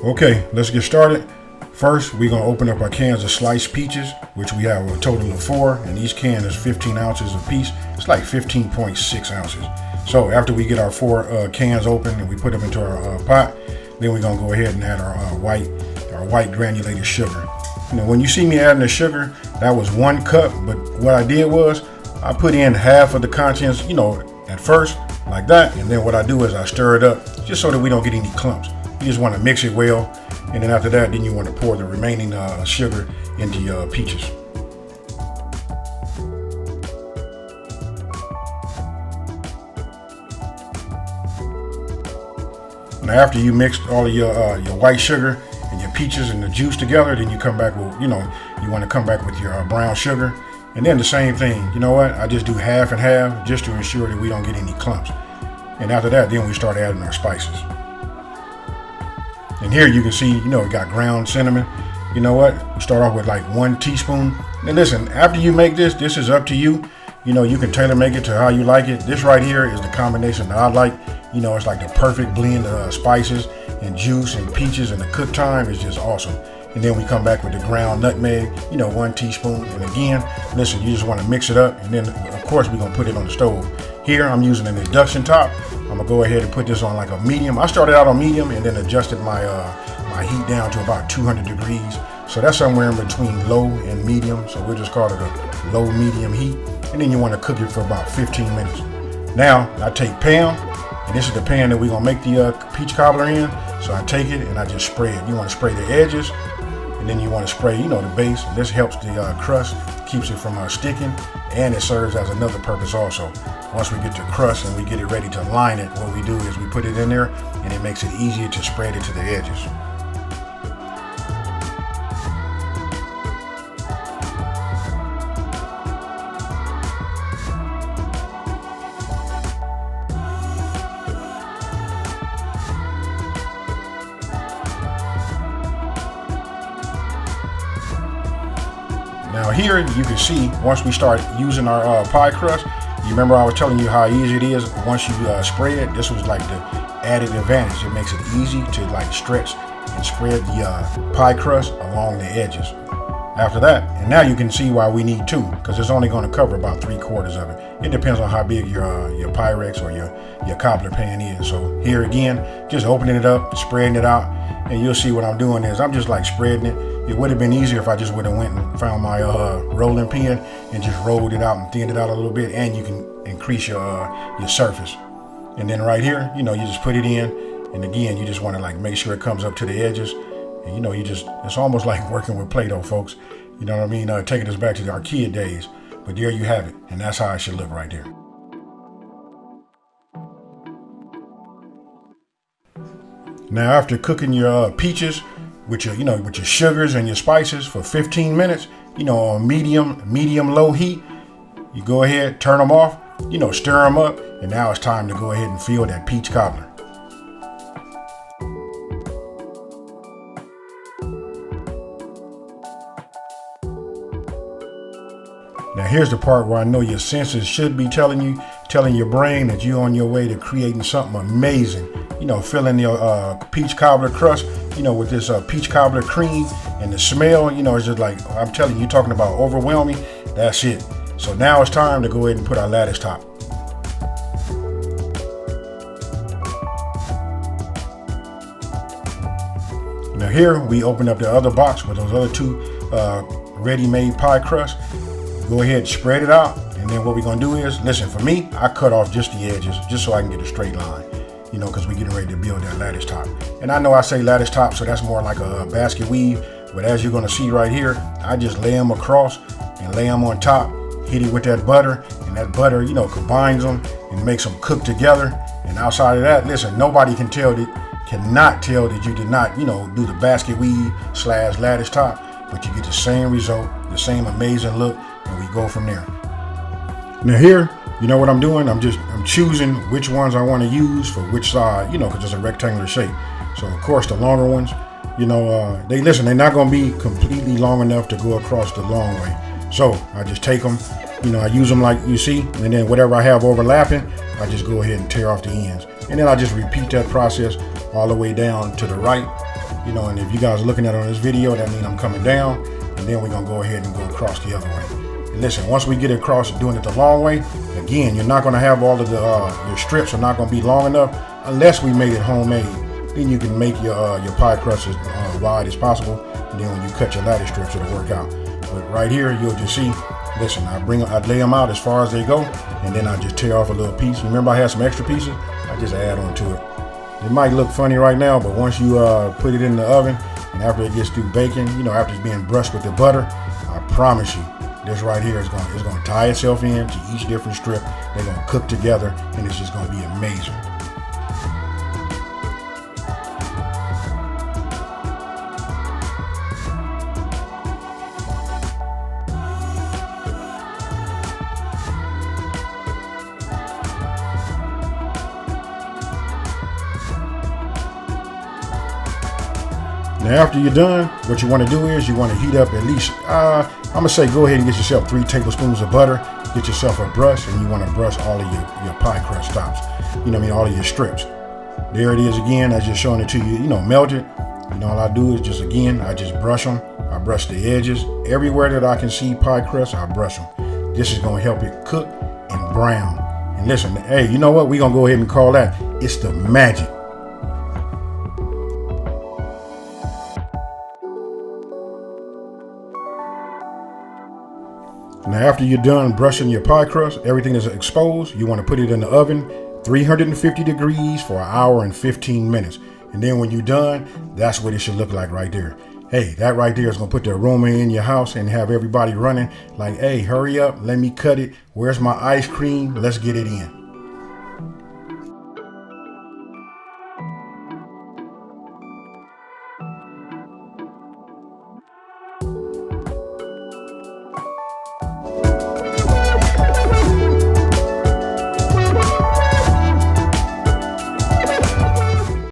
Okay, let's get started. First, we're gonna open up our cans of sliced peaches, which we have a total of 4, and each can is 15 ounces a piece. It's like 15.6 ounces. So after we get our 4 cans open and we put them into our pot, then we're gonna go ahead and add our white granulated sugar. You know, when you see me adding the sugar, that was 1 cup, but what I did was I put in half of the contents, you know, at first, like that, and then what I do is I stir it up just so that we don't get any clumps. You just want to mix it well, and then after that, then you want to pour the remaining sugar into your peaches. Now, after you mix all of your white sugar and your peaches and the juice together, then you come back with, you want to come back with your brown sugar, and then the same thing. You know what? I just do half and half just to ensure that we don't get any clumps. And after that, then we start adding our spices. And here you can see, we got ground cinnamon. You know what? You start off with like 1 teaspoon. And listen, after you make this is up to you. You can tailor make it to how you like it. This right here is the combination that I like. It's like the perfect blend of spices and juice and peaches, and the cook time is just awesome. And then we come back with the ground nutmeg, 1 teaspoon. And again, listen, you just want to mix it up. And then of course we're gonna put it on the stove. Here I'm using an induction top. I'm gonna go ahead and put this on like a medium. I started out on medium and then adjusted my heat down to about 200 degrees. So that's somewhere in between low and medium. So we'll just call it a low medium heat. And then you want to cook it for about 15 minutes. Now I take Pam, and this is the pan that we're gonna make the peach cobbler in. So I take it and I just spray it. You want to spray the edges, and then you want to spray, the base. This helps the crust, keeps it from sticking, and it serves as another purpose also. Once we get the crust and we get it ready to line it, what we do is we put it in there, and it makes it easier to spread it to the edges. Now here you can see, once we start using our pie crust, you remember I was telling you how easy it is once you spray it. This was like the added advantage. It makes it easy to like stretch and spread the pie crust along the edges. After that, and now you can see why we need 2, because it's only going to cover about 3/4 of it. It depends on how big your Pyrex or your cobbler pan is. So here again, just opening it up, spreading it out, and you'll see what I'm doing is I'm just like spreading it. It would have been easier if I just would have went and found my rolling pin and just rolled it out and thinned it out a little bit, and you can increase your surface. And then right here, you just put it in, and again, you just want to like make sure it comes up to the edges. And it's almost like working with Play-Doh, folks. You know what I mean? Taking us back to our kid days. But there you have it, and that's how it should look right there. Now, after cooking your peaches with your sugars and your spices for 15 minutes, on medium low heat, you go ahead, turn them off, stir them up, and now it's time to go ahead and fill that peach cobbler. Now here's the part where I know your senses should be telling your brain that you're on your way to creating something amazing. Filling your peach cobbler crust, with this peach cobbler cream, and the smell, it's just like, I'm telling you, talking about overwhelming, that's it. So now it's time to go ahead and put our lattice top. Now here we open up the other box with those other 2 ready-made pie crusts. Go ahead and spread it out, and then what we're gonna do is, listen, for me, I cut off just the edges just so I can get a straight line, because we're getting ready to build that lattice top. And I know I say lattice top, so that's more like a basket weave, but as you're gonna see right here, I just lay them across and lay them on top, hit it with that butter, and that butter, combines them and makes them cook together. And outside of that, listen, nobody cannot tell that you did not, do the basket weave / lattice top, but you get the same result, the same amazing look, and we go from there. Now here, you know what I'm doing? I'm choosing which ones I want to use for which side, because it's a rectangular shape. So of course the longer ones, they're not going to be completely long enough to go across the long way. So I just take them, I use them like you see, and then whatever I have overlapping, I just go ahead and tear off the ends. And then I just repeat that process all the way down to the right. You know, and if you guys are looking at it on this video, that means I'm coming down, and then we're gonna go ahead and go across the other way. And listen, once we get across doing it the long way, again, you're not gonna have all of the, your strips are not gonna be long enough unless we made it homemade. Then you can make your pie crust as wide as possible, and then when you cut your lattice strips, it'll work out. But right here, you'll just see, listen, I lay them out as far as they go, and then I just tear off a little piece. Remember I had some extra pieces? I just add on to it. It might look funny right now, but once you put it in the oven, and after it gets through baking, you know, after it's being brushed with the butter, I promise you, this right here is going to tie itself in to each different strip. They're going to cook together, and it's just going to be amazing. Now after you're done, what you want to do is you want to heat up at least, I'm going to say go ahead and get yourself 3 tablespoons of butter, get yourself a brush, and you want to brush all of your pie crust tops. You know what I mean, all of your strips. There it is again, I just showing it to you, you know, melt it. You know, all I do is just, again, I just brush them. I brush the edges. Everywhere that I can see pie crust, I brush them. This is going to help it cook and brown. And listen, hey, you know what? We're going to go ahead and call that, it's the magic. Now after you're done brushing your pie crust, everything is exposed, you want to put it in the oven, 350 degrees for 1 hour and 15 minutes. And then when you're done, that's what it should look like right there. Hey, that right there is going to put the aroma in your house and have everybody running like, hey, hurry up, let me cut it. Where's my ice cream? Let's get it in.